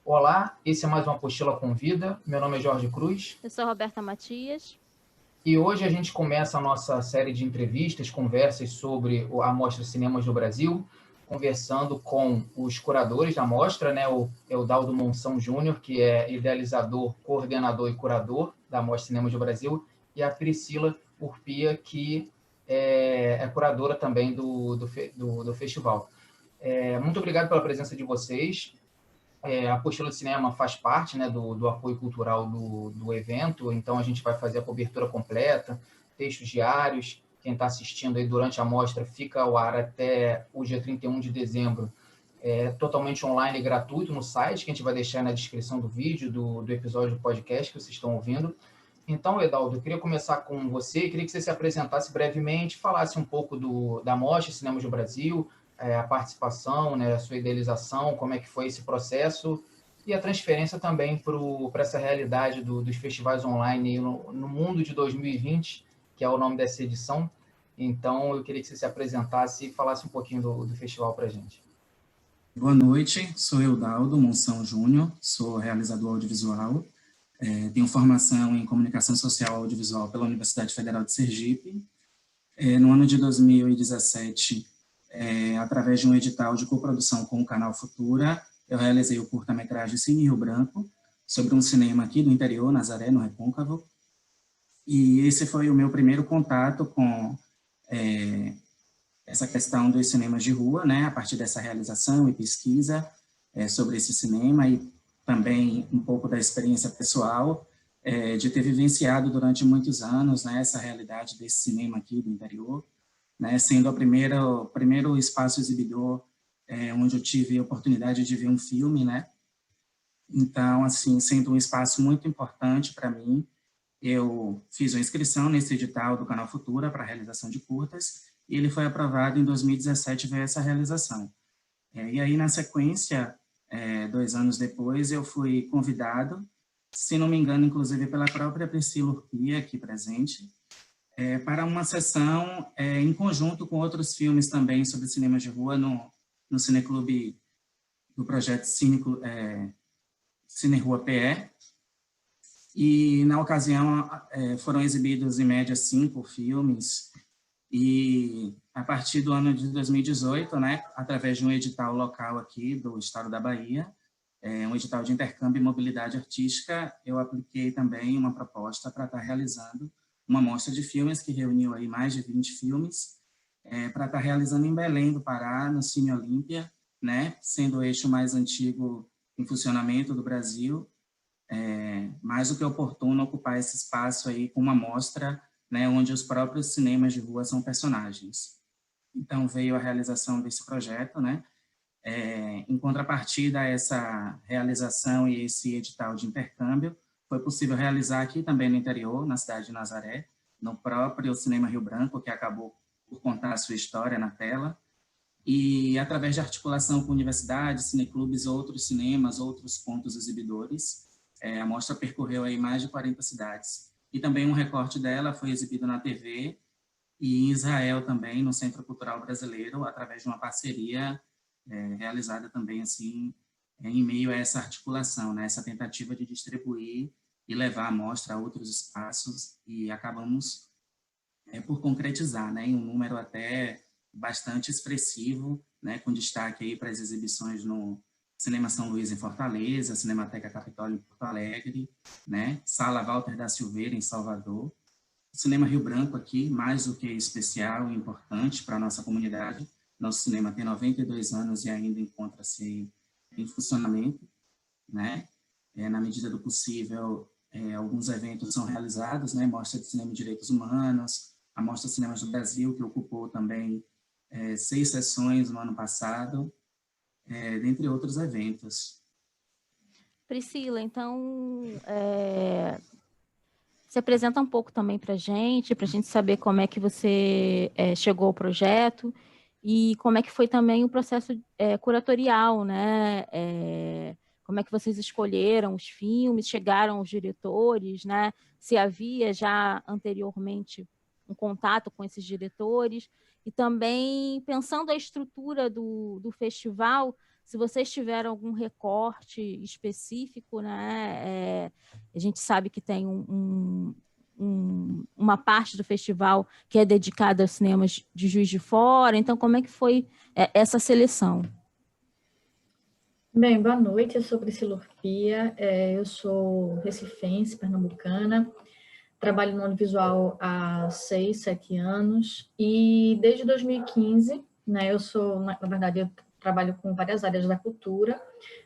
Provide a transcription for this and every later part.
Olá, esse é mais uma Apostila Convida. Meu nome é Jorge Cruz. Eu sou Roberta Matias. E hoje a gente começa a nossa série de entrevistas, conversas sobre a Mostra Cinemas do Brasil, conversando com os curadores da mostra, né? O Eudaldo Monção Júnior, que é idealizador, coordenador e curador da Mostra Cinemas do Brasil, e a Priscila Urpia, que é curadora também do festival. Muito obrigado pela presença de vocês. A Apostila de Cinema faz parte, né, do apoio cultural do evento, então a gente vai fazer a cobertura completa, textos diários. Quem está assistindo aí durante a mostra fica ao ar até o dia 31 de dezembro, totalmente online e gratuito no site, que a gente vai deixar na descrição do vídeo, do episódio do podcast que vocês estão ouvindo. Então, Eudaldo, eu queria começar com você, queria que você se apresentasse brevemente, falasse um pouco da Mostra Cinemas do Brasil, a participação, né, a sua idealização, como é que foi esse processo e a transferência também para essa realidade dos festivais online no mundo de 2020, que é o nome dessa edição. Então, eu queria que você se apresentasse e falasse um pouquinho do festival para a gente. Boa noite, sou Eudaldo Monção Júnior, sou realizador audiovisual, tenho formação em comunicação social audiovisual pela Universidade Federal de Sergipe. No ano de 2017, através de um edital de coprodução com o Canal Futura, eu realizei o curta-metragem Cine Rio Branco, sobre um cinema aqui do interior, Nazaré, no Recôncavo. E esse foi o meu primeiro contato com essa questão dos cinemas de rua, né, a partir dessa realização e pesquisa sobre esse cinema, e também um pouco da experiência pessoal de ter vivenciado durante muitos anos, né, essa realidade desse cinema aqui do interior, né, sendo o primeiro espaço exibidor onde eu tive a oportunidade de ver um filme, né. Então, assim, sendo um espaço muito importante para mim, eu fiz uma inscrição nesse edital do Canal Futura para a realização de curtas, e ele foi aprovado em 2017, veio essa realização. E aí, na sequência, 2 anos depois, eu fui convidado, se não me engano, inclusive pela própria Priscila Urpia, aqui presente, para uma sessão em conjunto com outros filmes também sobre cinema de rua no Cineclube do projeto Cine Rua PE. E, na ocasião, foram exibidos, em média, 5 filmes, e a partir do ano de 2018, né, através de um edital local aqui do estado da Bahia, um edital de intercâmbio e mobilidade artística, eu apliquei também uma proposta para estar realizando uma mostra de filmes que reuniu aí mais de 20 filmes, para estar realizando em Belém do Pará, no Cine Olímpia, né, sendo este o mais antigo em funcionamento do Brasil. Mais do que oportuno ocupar esse espaço aí com uma mostra, né, onde os próprios cinemas de rua são personagens. Então, veio a realização desse projeto, né, em contrapartida a essa realização e esse edital de intercâmbio, foi possível realizar aqui também no interior, na cidade de Nazaré, no próprio Cinema Rio Branco, que acabou por contar a sua história na tela, e através de articulação com universidades, cineclubes, outros cinemas, outros pontos exibidores, a mostra percorreu aí mais de 40 cidades. E também um recorte dela foi exibido na TV e em Israel também, no Centro Cultural Brasileiro, através de uma parceria realizada também assim, em meio a essa articulação, né, essa tentativa de distribuir e levar a mostra a outros espaços, e acabamos por concretizar, né, em um número até bastante expressivo, né, com destaque aí para as exibições no Cinema São Luís em Fortaleza, Cinemateca Capitólio em Porto Alegre, né, Sala Walter da Silveira em Salvador, Cinema Rio Branco aqui, mais do que especial e importante para a nossa comunidade. Nosso cinema tem 92 anos e ainda encontra-se em funcionamento, né? Na medida do possível, alguns eventos são realizados, né? Mostra de Cinema e Direitos Humanos, a Mostra Cinemas do Brasil, que ocupou também 6 sessões no ano passado, dentre outros eventos. Priscila, então, se apresenta um pouco também para a gente saber como é que você chegou ao projeto e como é que foi também o processo curatorial, né? como é que vocês escolheram os filmes, chegaram aos diretores, né? Se havia já anteriormente um contato com esses diretores, e também pensando a estrutura do festival, se vocês tiveram algum recorte específico, né? A gente sabe que tem uma parte do festival que é dedicada aos cinemas de Juiz de Fora, então como é que foi essa seleção? Bem, boa noite, eu sou Priscila Urpia, eu sou recifense, pernambucana, trabalho no audiovisual há 6, 7 anos, e desde 2015, né, eu sou, na verdade, eu trabalho com várias áreas da cultura,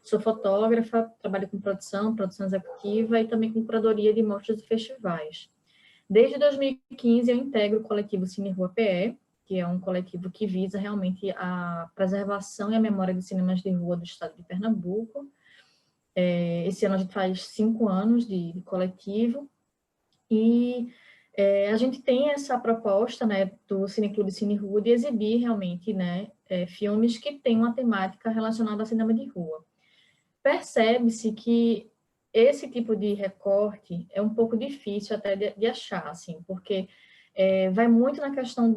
sou fotógrafa, trabalho com produção executiva e também com curadoria de mostras e festivais. Desde 2015, eu integro o coletivo Cine Rua PE, que é um coletivo que visa realmente a preservação e a memória dos cinemas de rua do estado de Pernambuco. Esse ano a gente faz 5 anos de coletivo, e a gente tem essa proposta, né, do Cineclube Cine Rua de exibir realmente, né, filmes que têm uma temática relacionada ao cinema de rua. Percebe-se que esse tipo de recorte é um pouco difícil até de achar, assim, porque vai muito na questão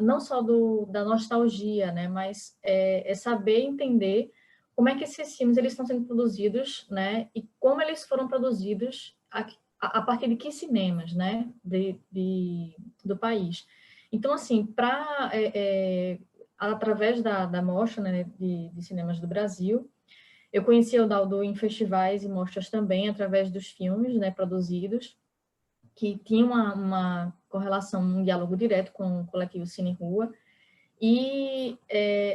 não só da nostalgia, né, mas é saber entender como é que esses filmes eles estão sendo produzidos, né, e como eles foram produzidos a partir de que cinemas, né, do país. Então, assim, através da mostra, né, de cinemas do Brasil, eu conheci o Daldo em festivais e mostras também, através dos filmes, né, produzidos, que tinha uma correlação, um diálogo direto com o coletivo Cine Rua. E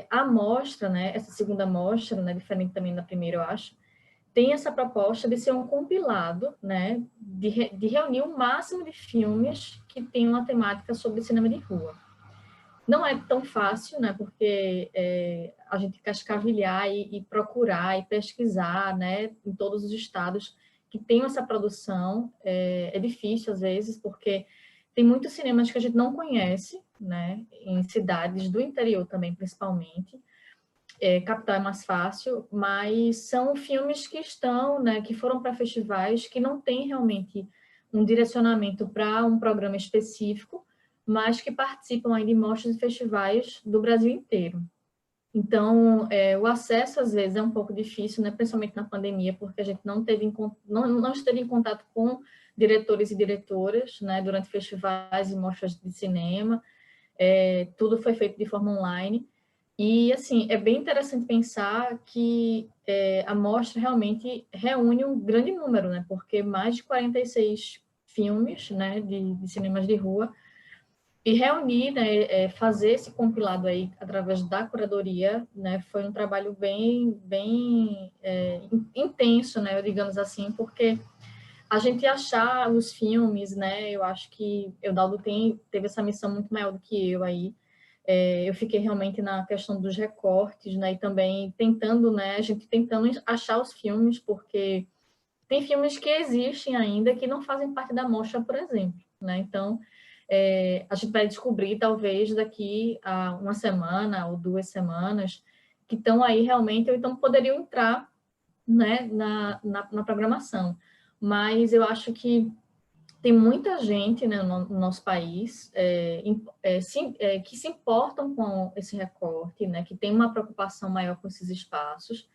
a mostra, né, essa segunda mostra, né, diferente também da primeira, eu acho, tem essa proposta de ser um compilado, né, de reunir o máximo de filmes que tem uma temática sobre cinema de rua. Não é tão fácil, né, porque a gente cascavilhar e procurar e pesquisar, né, em todos os estados que tem essa produção, é difícil às vezes, porque tem muitos cinemas que a gente não conhece, né, em cidades do interior também, principalmente. Capital é mais fácil, mas são filmes que estão, né, que foram para festivais, que não tem realmente um direcionamento para um programa específico, mas que participam aí de mostras e festivais do Brasil inteiro. Então, o acesso, às vezes, é um pouco difícil, né? Principalmente na pandemia, porque a gente não esteve em contato com diretores e diretoras, né? Durante festivais e mostras de cinema. Tudo foi feito de forma online. E, assim, é bem interessante pensar que a mostra realmente reúne um grande número, né? Porque mais de 46 filmes, né? De cinemas de rua, e reunir, né, fazer esse compilado aí através da curadoria, né, foi um trabalho bem intenso, né, digamos assim, porque a gente achar os filmes, né, eu acho que o Daldo teve essa missão muito maior do que eu aí. Eu fiquei realmente na questão dos recortes, né, e também tentando, né, a gente tentando achar os filmes, porque tem filmes que existem ainda que não fazem parte da mostra, por exemplo, né, então a gente vai descobrir, talvez, daqui a uma semana ou 2 semanas, que estão aí realmente, ou então poderiam entrar, né, na programação. Mas eu acho que tem muita gente, né, no nosso país que se importam com esse recorte, né, que tem uma preocupação maior com esses espaços.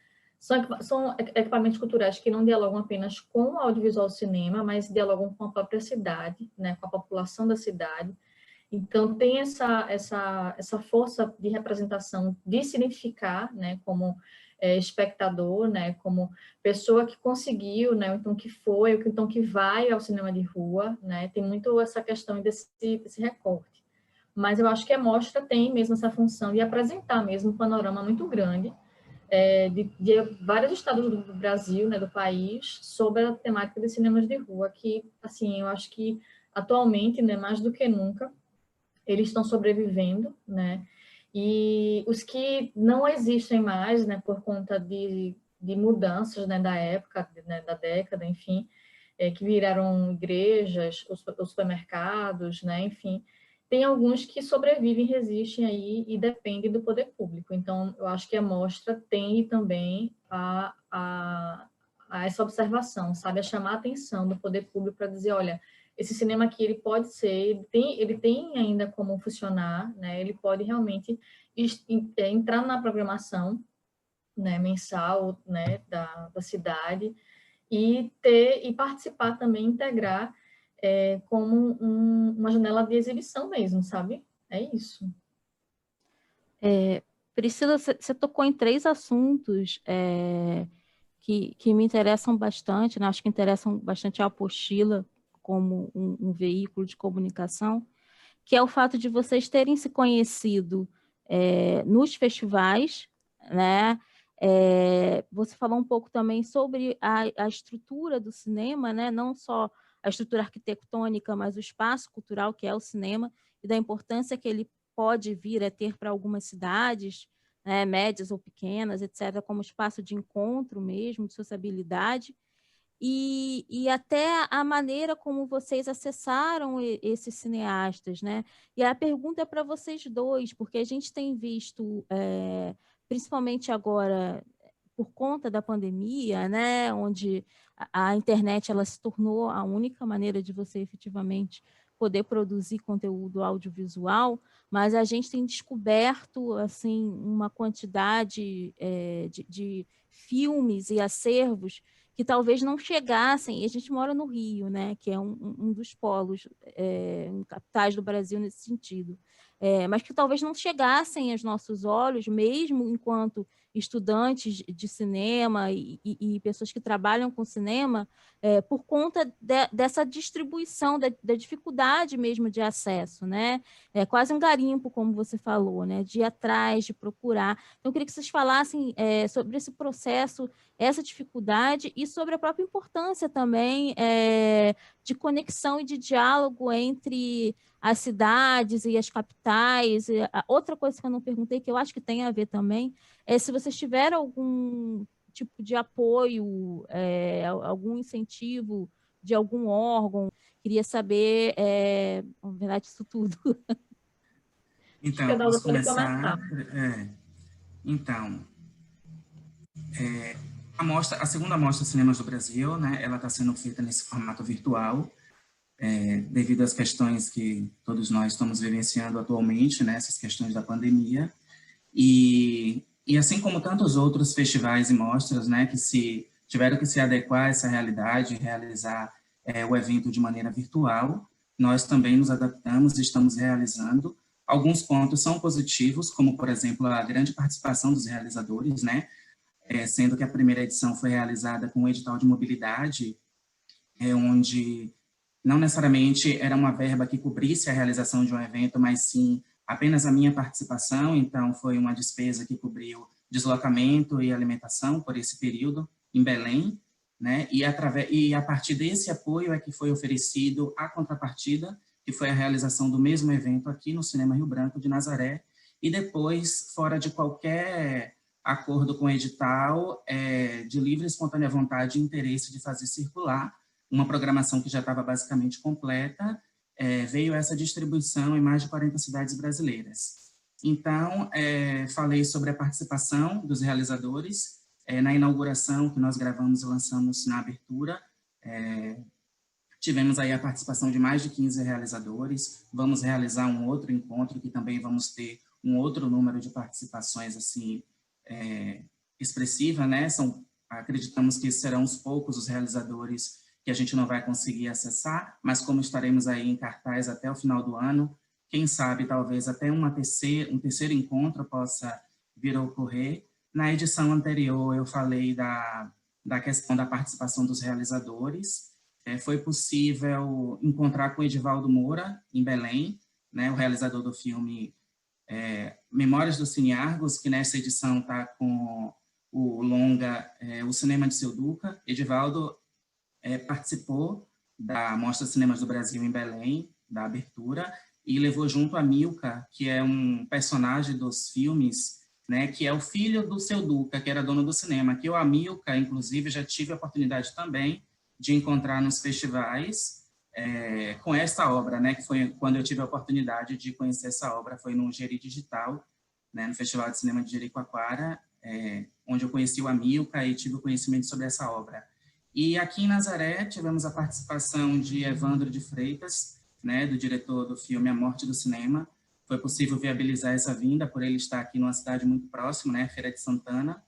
São equipamentos culturais que não dialogam apenas com o audiovisual cinema, mas dialogam com a própria cidade, né, com a população da cidade. Então, tem essa força de representação, de se identificar, né, como espectador, né, como pessoa que conseguiu, né, então que foi, ou então que vai ao cinema de rua, né, tem muito essa questão desse recorte. Mas eu acho que a mostra tem mesmo essa função de apresentar mesmo um panorama muito grande de vários estados do Brasil, né, do país, sobre a temática de cinemas de rua, que, assim, eu acho que atualmente, né, mais do que nunca, eles estão sobrevivendo, né, e os que não existem mais, né, por conta de mudanças, né, da época, né, da década, enfim, que viraram igrejas, os supermercados, né, enfim, tem alguns que sobrevivem, resistem aí e dependem do poder público. Então, eu acho que a mostra tem também a essa observação, sabe? A chamar a atenção do poder público para dizer, olha, esse cinema aqui, ele pode ser, ele tem ainda como funcionar, né? Ele pode realmente entrar na programação, né, mensal, né, da cidade e participar também, integrar como uma janela de exibição mesmo, sabe? É isso. Priscila, você tocou em 3 assuntos que me interessam bastante, né? Acho que interessam bastante a apostila como um veículo de comunicação, que é o fato de vocês terem se conhecido nos festivais, né? Você falou um pouco também sobre a estrutura do cinema, né? Não só a estrutura arquitetônica, mas o espaço cultural que é o cinema, e da importância que ele pode vir a ter para algumas cidades, né, médias ou pequenas, etc., como espaço de encontro mesmo, de sociabilidade, e até a maneira como vocês acessaram esses cineastas, né? E a pergunta é para vocês dois, porque a gente tem visto, principalmente agora, por conta da pandemia, né, onde a internet ela se tornou a única maneira de você efetivamente poder produzir conteúdo audiovisual, mas a gente tem descoberto assim uma quantidade de filmes e acervos que talvez não chegassem, e a gente mora no Rio, né, que é um dos polos capitais do Brasil nesse sentido, mas que talvez não chegassem aos nossos olhos, mesmo enquanto estudantes de cinema e pessoas que trabalham com cinema, por conta dessa distribuição, da dificuldade mesmo de acesso, né? É quase um garimpo, como você falou, né? De ir atrás, de procurar. Então, eu queria que vocês falassem sobre esse processo, essa dificuldade e sobre a própria importância também de conexão e de diálogo entre as cidades e as capitais. E outra coisa que eu não perguntei, que eu acho que tem a ver também, é se vocês tiveram algum tipo de apoio, algum incentivo de algum órgão. Queria saber, na verdade, isso tudo. Então, eu posso começar. Então, a segunda mostra Cinemas do Brasil, né, ela está sendo feita nesse formato virtual, devido às questões que todos nós estamos vivenciando atualmente, né, essas questões da pandemia, e assim como tantos outros festivais e mostras, né, que tiveram que se adequar a essa realidade, realizar o evento de maneira virtual, nós também nos adaptamos e estamos realizando. Alguns pontos são positivos, como, por exemplo, a grande participação dos realizadores, né, sendo que a primeira edição foi realizada com um edital de mobilidade, onde não necessariamente era uma verba que cobrisse a realização de um evento, mas sim apenas a minha participação. Então, foi uma despesa que cobriu deslocamento e alimentação por esse período em Belém, né? E a partir desse apoio é que foi oferecido a contrapartida, que foi a realização do mesmo evento aqui no Cinema Rio Branco de Nazaré, e depois, fora de qualquer acordo com o edital, de livre e espontânea vontade e interesse de fazer circular uma programação que já estava basicamente completa, veio essa distribuição em mais de 40 cidades brasileiras. Então, falei sobre a participação dos realizadores na inauguração, que nós gravamos e lançamos na abertura. Tivemos aí a participação de mais de 15 realizadores. Vamos realizar um outro encontro, que também vamos ter um outro número de participações assim, expressiva, né? Acreditamos que serão os poucos os realizadores que a gente não vai conseguir acessar, mas como estaremos aí em cartaz até o final do ano, quem sabe talvez até um terceiro encontro possa vir a ocorrer. Na edição anterior eu falei da questão da participação dos realizadores. Foi possível encontrar com o Edivaldo Moura, em Belém, né, o realizador do filme Memórias do Cine Argos, que nessa edição está com o longa O Cinema de Seu Duca. Edivaldo participou da Mostra Cinemas do Brasil em Belém, da abertura, e levou junto a Milka, que é um personagem dos filmes, né, que é o filho do Seu Duca, que era dono do cinema, que eu, a Milka, inclusive, já tive a oportunidade também de encontrar nos festivais, com esta obra, né, que foi quando eu tive a oportunidade de conhecer essa obra, foi no Geri Digital, né, no Festival de Cinema de Jericoacoara, onde eu conheci o Amilcar e tive o conhecimento sobre essa obra. E aqui em Nazaré tivemos a participação de Evandro de Freitas, né, do diretor do filme A Morte do Cinema. Foi possível viabilizar essa vinda por ele estar aqui numa cidade muito próxima, né, Feira de Santana.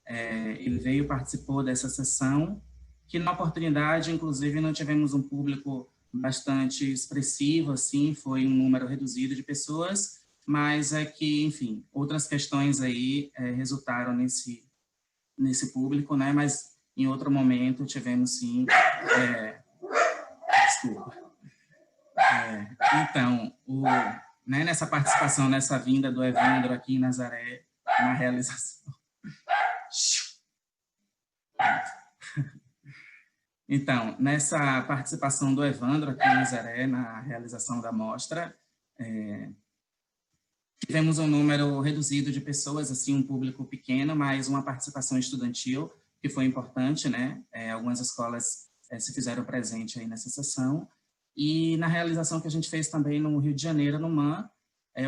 Ele veio, participou dessa sessão, que na oportunidade, inclusive, não tivemos um público bastante expressivo, assim, foi um número reduzido de pessoas, mas é que, enfim, outras questões aí resultaram nesse público, né, mas em outro momento tivemos, sim, desculpa. Então, né, nessa participação, nessa vinda do Evandro aqui em Nazaré, na realização. Então, nessa participação do Evandro aqui em Nazaré, na realização da mostra, tivemos um número reduzido de pessoas, assim, um público pequeno, mas uma participação estudantil, que foi importante, né? Algumas escolas se fizeram presente aí nessa sessão. E na realização que a gente fez também no Rio de Janeiro, no MAN,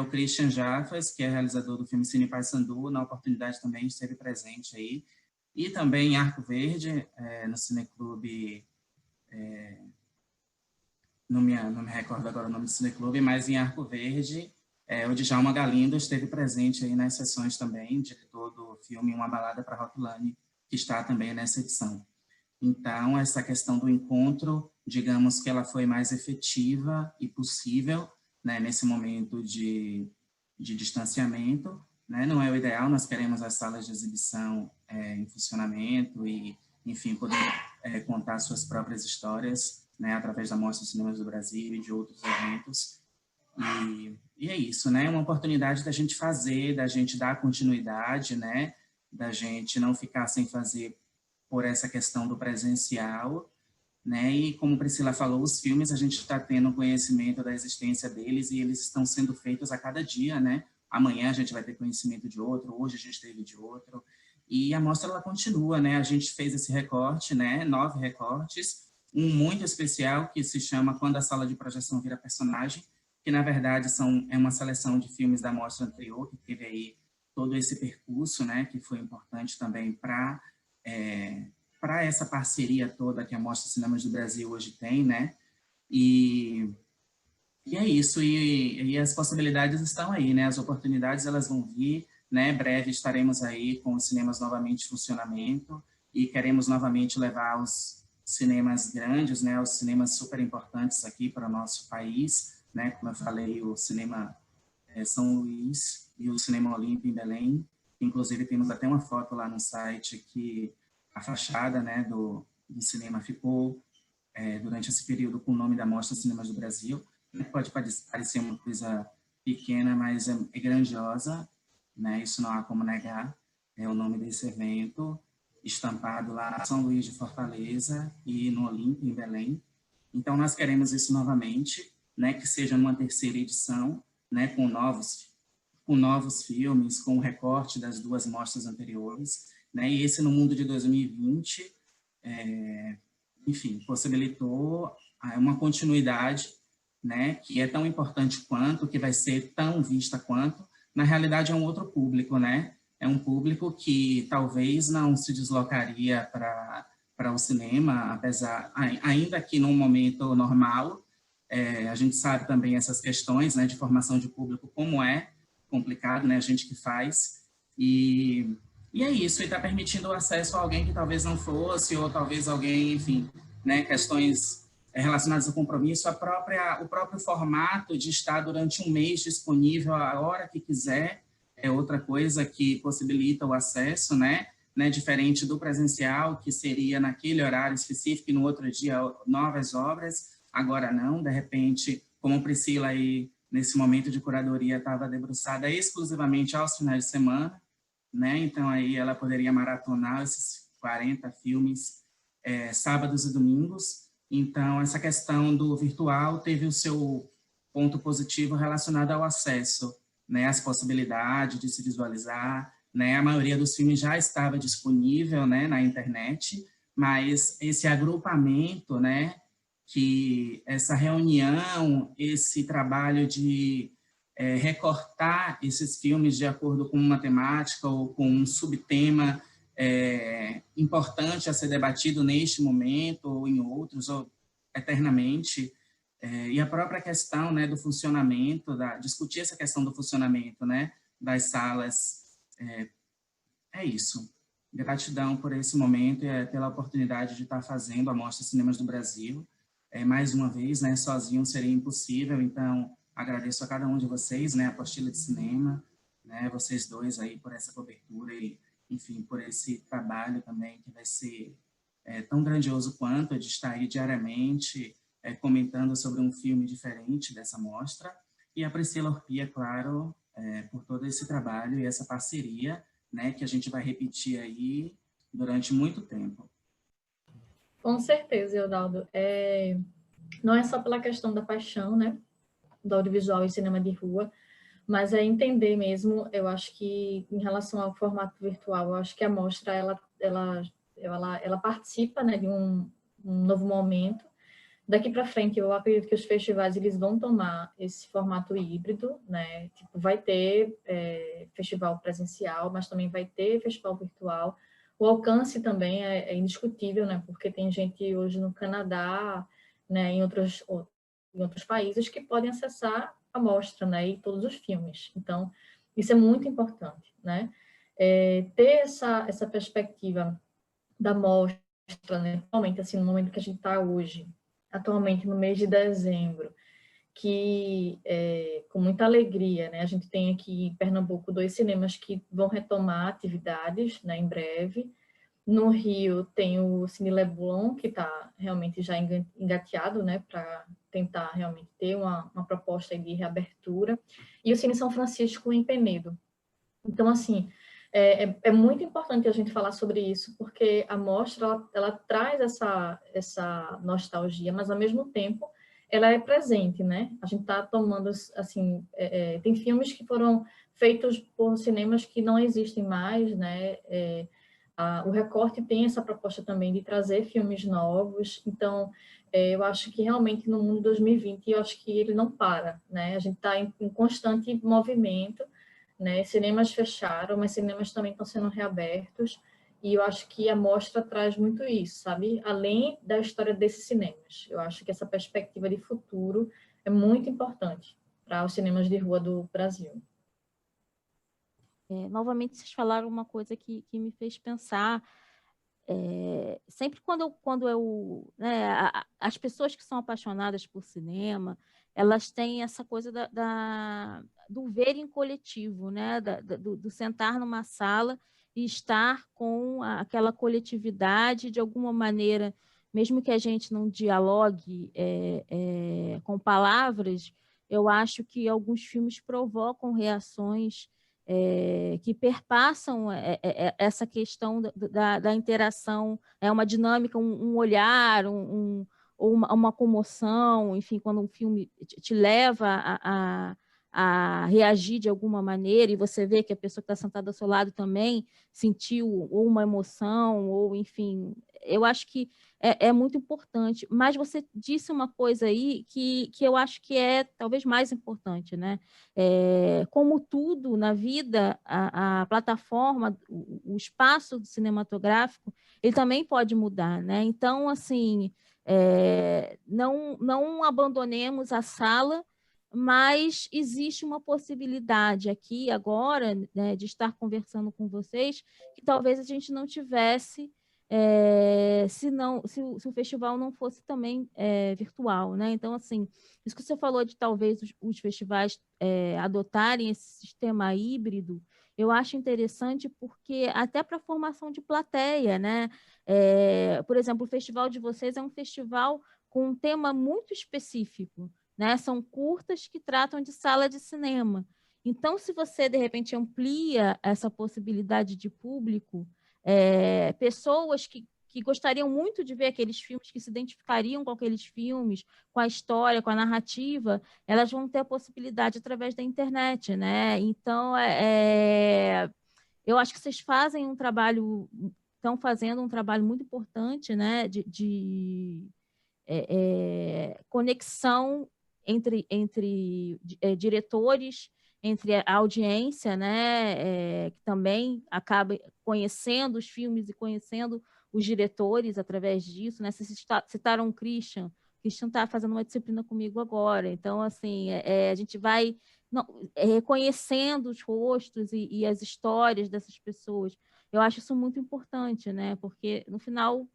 o Christian Jafas, que é realizador do filme Cine Paysandu, na oportunidade também esteve presente aí. E também em Arco Verde, no Cineclube, não me recordo agora o nome do Cineclube, mas em Arco Verde, o Djalma Galindo esteve presente aí nas sessões também, diretor do filme Uma Balada para Rockline, que está também nessa edição. Então, essa questão do encontro, digamos que ela foi mais efetiva e possível, né, nesse momento de distanciamento, né? Não é o ideal, nós queremos as salas de exibição em funcionamento e, enfim, poder contar suas próprias histórias, né, através da Mostra de Cinemas do Brasil e de outros eventos. E é isso, né? Uma oportunidade da gente fazer, da gente dar continuidade, né? Da gente não ficar sem fazer por essa questão do presencial, né? E como Priscila falou, os filmes a gente está tendo conhecimento da existência deles e eles estão sendo feitos a cada dia, né? Amanhã a gente vai ter conhecimento de outro, hoje a gente teve de outro. E a mostra ela continua, né? A gente fez esse recorte, né? 9 recortes, um muito especial que se chama Quando a Sala de Projeção Vira Personagem, que na verdade é uma seleção de filmes da mostra anterior, que teve aí todo esse percurso, né? Que foi importante também para essa parceria toda que a Mostra de Cinemas do Brasil hoje tem, né? E é isso, e as possibilidades estão aí, né? As oportunidades, elas vão vir, né? Breve estaremos aí com os cinemas novamente em funcionamento e queremos novamente levar os cinemas grandes, né? Os cinemas super importantes aqui para o nosso país, né? Como eu falei, o Cinema São Luís e o Cinema Olímpio em Belém. Inclusive, temos até uma foto lá no site que a fachada, né, do cinema ficou durante esse período com o nome da Mostra Cinemas do Brasil. Pode parecer uma coisa pequena, mas é grandiosa, né? Isso não há como negar. É o nome desse evento, estampado lá em São Luís de Fortaleza e no Olímpio, em Belém. Então, nós queremos isso novamente, né? Que seja numa terceira edição, né? Com novos filmes, com o recorte das 2 mostras anteriores, né? E esse no mundo de 2020, enfim, possibilitou uma continuidade, né? Que é tão importante quanto, que vai ser tão vista quanto. Na realidade, é um outro público, né? É um público que talvez não se deslocaria para o cinema, ainda que num momento normal. A gente sabe também essas questões, né, de formação de público, como é complicado, né, a gente que faz, e é isso, e está permitindo o acesso a alguém que talvez não fosse, ou talvez alguém, enfim, né, questões relacionadas ao compromisso, o próprio formato de estar durante um mês disponível a hora que quiser, é outra coisa que possibilita o acesso, né, diferente do presencial, que seria naquele horário específico e no outro dia novas obras, agora não, de repente, como Priscila aí, nesse momento de curadoria, estava debruçada exclusivamente aos finais de semana, né? Então aí ela poderia maratonar esses 40 filmes sábados e domingos. Então essa questão do virtual teve o seu ponto positivo relacionado ao acesso, né? As possibilidades de se visualizar, né? A maioria dos filmes já estava disponível, né, na internet, mas esse agrupamento, né, que essa reunião, esse trabalho de recortar esses filmes de acordo com uma temática ou com um subtema importante a ser debatido neste momento ou em outros, ou eternamente, e a própria questão, né, do funcionamento, discutir essa questão do funcionamento, né, das salas, é isso. Gratidão por esse momento e pela oportunidade de estar fazendo a Mostra Cinemas do Brasil. Mais uma vez, né, sozinho seria impossível, então agradeço a cada um de vocês, né, a Apostila de Cinema, né, vocês dois aí por essa cobertura e, enfim, por esse trabalho também que vai ser tão grandioso quanto de estar aí diariamente comentando sobre um filme diferente dessa mostra, e a Priscila Orpia, claro, por todo esse trabalho e essa parceria, né, que a gente vai repetir aí durante muito tempo. Com certeza, Eudaldo. Não é só pela questão da paixão, né, do audiovisual e cinema de rua, mas é entender mesmo, eu acho que em relação ao formato virtual, eu acho que a mostra ela participa, né, de um novo momento. Daqui para frente, eu acredito que os festivais eles vão tomar esse formato híbrido, né? Tipo, vai ter festival presencial, mas também vai ter festival virtual. O alcance também é indiscutível, né? Porque tem gente hoje no Canadá, né? Em outros países que podem acessar a mostra, né? E todos os filmes. Então, isso é muito importante, né? Ter essa perspectiva da mostra, né? Realmente, assim, no momento que a gente está hoje, atualmente no mês de dezembro, que com muita alegria, né, a gente tem aqui em Pernambuco 2 cinemas que vão retomar atividades, né, em breve. No Rio tem o Cine Leblon, que está realmente já engateado, né, para tentar realmente ter uma proposta de reabertura, e o Cine São Francisco em Penedo. Então, assim, é muito importante a gente falar sobre isso, porque a mostra, ela traz essa nostalgia, mas, ao mesmo tempo, ela é presente, né? A gente está tomando, assim, tem filmes que foram feitos por cinemas que não existem mais, né? O Recorte tem essa proposta também de trazer filmes novos, então, eu acho que realmente no mundo 2020, eu acho que ele não para, né? A gente está em constante movimento, né? Cinemas fecharam, mas cinemas também estão sendo reabertos, e eu acho que a mostra traz muito isso, sabe? Além da história desses cinemas. Eu acho que essa perspectiva de futuro é muito importante para os cinemas de rua do Brasil. Novamente, vocês falaram uma coisa que me fez pensar. Sempre né, as pessoas que são apaixonadas por cinema, elas têm essa coisa do ver em coletivo, né, do sentar numa sala e estar com aquela coletividade, de alguma maneira, mesmo que a gente não dialogue com palavras, eu acho que alguns filmes provocam reações que perpassam essa questão da interação, uma dinâmica, um olhar, ou uma comoção, enfim, quando um filme te leva a reagir de alguma maneira, e você vê que a pessoa que está sentada ao seu lado também sentiu ou uma emoção, ou enfim, eu acho que é muito importante. Mas você disse uma coisa aí que eu acho que é talvez mais importante, né? Como tudo na vida, a plataforma, o espaço cinematográfico, ele também pode mudar, né? Então, assim, não abandonemos a sala, mas existe uma possibilidade aqui agora, né, de estar conversando com vocês, que talvez a gente não tivesse se o festival não fosse também virtual, né? Então, assim, isso que você falou de talvez os festivais adotarem esse sistema híbrido, eu acho interessante porque até para a formação de plateia, né? Por exemplo, o festival de vocês é um festival com um tema muito específico, né? São curtas que tratam de sala de cinema. Então, se você, de repente, amplia essa possibilidade de público, pessoas que gostariam muito de ver aqueles filmes, que se identificariam com aqueles filmes, com a história, com a narrativa, elas vão ter a possibilidade através da internet, né? Então, eu acho que vocês estão fazendo um trabalho muito importante, né? conexão entre diretores, entre a audiência, né, que também acaba conhecendo os filmes e conhecendo os diretores através disso, né? Vocês citaram o Christian está fazendo uma disciplina comigo agora, então, assim, a gente vai reconhecendo os rostos e as histórias dessas pessoas. Eu acho isso muito importante, né? Porque, no final,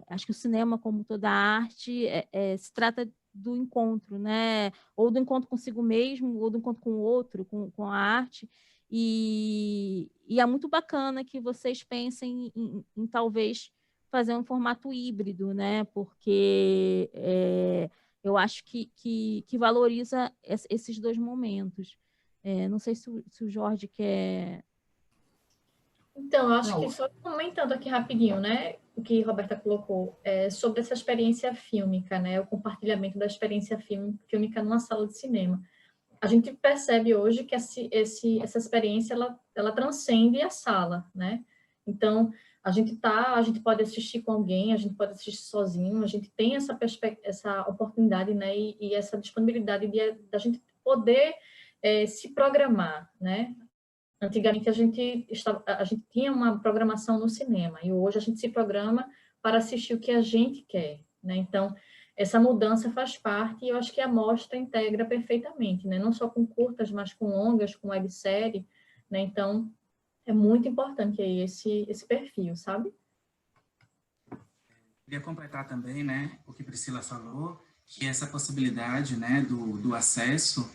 acho que o cinema, como toda arte, se trata do encontro, né? Ou do encontro consigo mesmo, ou do encontro com o outro, com a arte. E é muito bacana que vocês pensem em talvez fazer um formato híbrido, né? Porque eu acho que valoriza esses dois momentos. Não sei se o Jorge quer... Então, eu acho que só comentando aqui rapidinho, né, o que a Roberta colocou, sobre essa experiência fílmica, né, o compartilhamento da experiência fílmica numa sala de cinema. A gente percebe hoje que essa experiência, ela transcende a sala, né? Então, a gente pode assistir com alguém, a gente pode assistir sozinho, a gente tem essa oportunidade, né, e essa disponibilidade da gente poder se programar, né? Antigamente a gente tinha uma programação no cinema e hoje a gente se programa para assistir o que a gente quer, né? Então, essa mudança faz parte e eu acho que a mostra integra perfeitamente, né? Não só com curtas, mas com longas, com websérie, né? Então, é muito importante aí esse perfil, sabe? Queria completar também, né, o que Priscila falou, que essa possibilidade, né, do acesso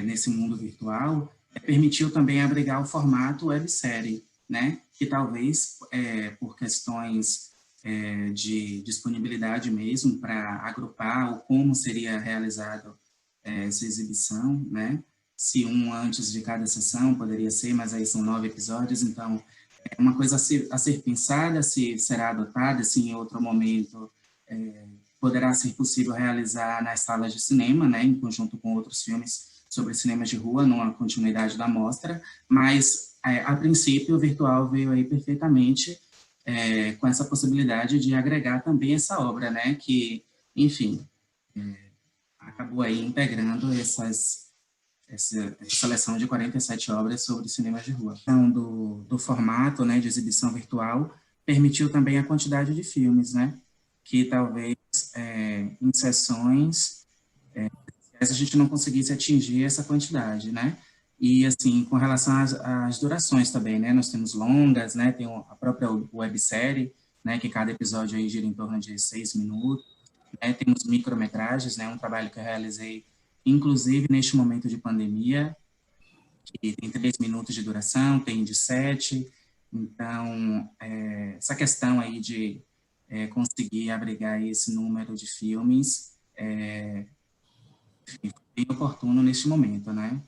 nesse mundo virtual permitiu também abrigar o formato websérie, né, que talvez por questões de disponibilidade mesmo para agrupar o como seria realizado essa exibição, né, se um antes de cada sessão poderia ser, mas aí são 9 episódios, então é uma coisa a ser pensada, se será adotada, se em outro momento poderá ser possível realizar nas salas de cinema, né, em conjunto com outros filmes sobre cinemas de rua, numa continuidade da mostra, mas, a princípio, o virtual veio aí perfeitamente com essa possibilidade de agregar também essa obra, né, que, enfim, acabou aí integrando essa seleção de 47 obras sobre cinemas de rua. Então, do formato, né, de exibição virtual, permitiu também a quantidade de filmes, né, que talvez em sessões a gente não conseguisse atingir essa quantidade, né? E, assim, com relação às durações também, né? Nós temos longas, né? Tem a própria websérie, né? Que cada episódio aí gira em torno de 6 minutos, né? Temos micrometragens, né? Um trabalho que eu realizei, inclusive, neste momento de pandemia, que tem 3 minutos de duração, tem de 7. Então, essa questão aí de conseguir abrigar esse número de filmes bem oportuno neste momento, né?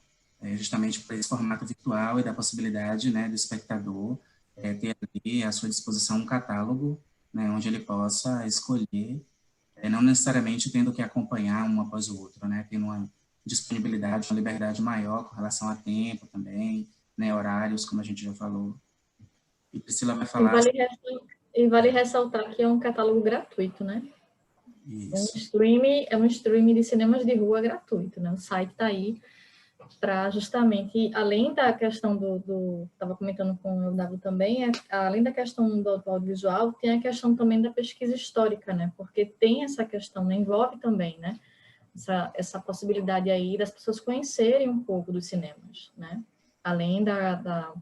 Justamente por esse formato virtual e da possibilidade, né, do espectador ter ali à sua disposição um catálogo, né, onde ele possa escolher, não necessariamente tendo que acompanhar um após o outro, né? Tendo uma disponibilidade, uma liberdade maior com relação a tempo também, né, horários, como a gente já falou. E Priscila vai falar... E vale ressaltar que é um catálogo gratuito, né? Isso. É um streaming de cinemas de rua gratuito, né? O site está aí para justamente, além da questão estava comentando com o Eudavo também, além da questão do audiovisual, tem a questão também da pesquisa histórica, né? Porque tem essa questão, né? Envolve também, né? Essa possibilidade aí das pessoas conhecerem um pouco dos cinemas, né? Além da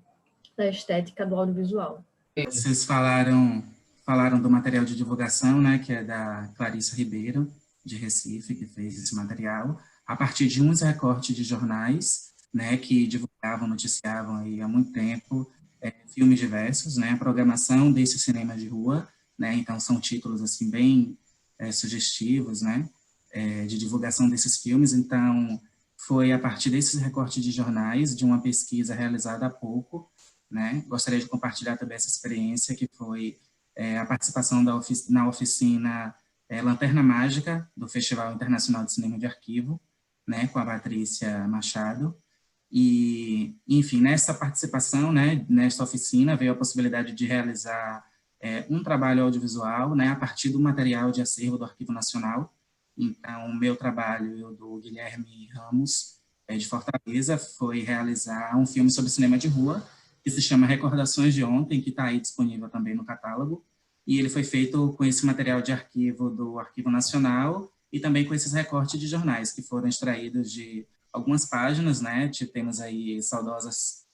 estética do audiovisual. Vocês falaram do material de divulgação, né, que é da Clarissa Ribeiro, de Recife, que fez esse material, a partir de uns recortes de jornais, né, que divulgavam, noticiavam aí há muito tempo filmes diversos, né, a programação desses cinemas de rua, né, então são títulos assim bem sugestivos, né, de divulgação desses filmes. Então foi a partir desses recortes de jornais, de uma pesquisa realizada há pouco, né? Gostaria de compartilhar também essa experiência, que foi a participação na oficina Lanterna Mágica, do Festival Internacional de Cinema de Arquivo, né, com a Patrícia Machado. E, enfim, nessa participação, né, nesta oficina, veio a possibilidade de realizar um trabalho audiovisual, né, a partir do material de acervo do Arquivo Nacional. Então, o meu trabalho e o do Guilherme Ramos, de Fortaleza, foi realizar um filme sobre cinema de rua, que se chama Recordações de Ontem, que está aí disponível também no catálogo. E ele foi feito com esse material de arquivo do Arquivo Nacional e também com esses recortes de jornais que foram extraídos de algumas páginas, né? Temos aí saudosas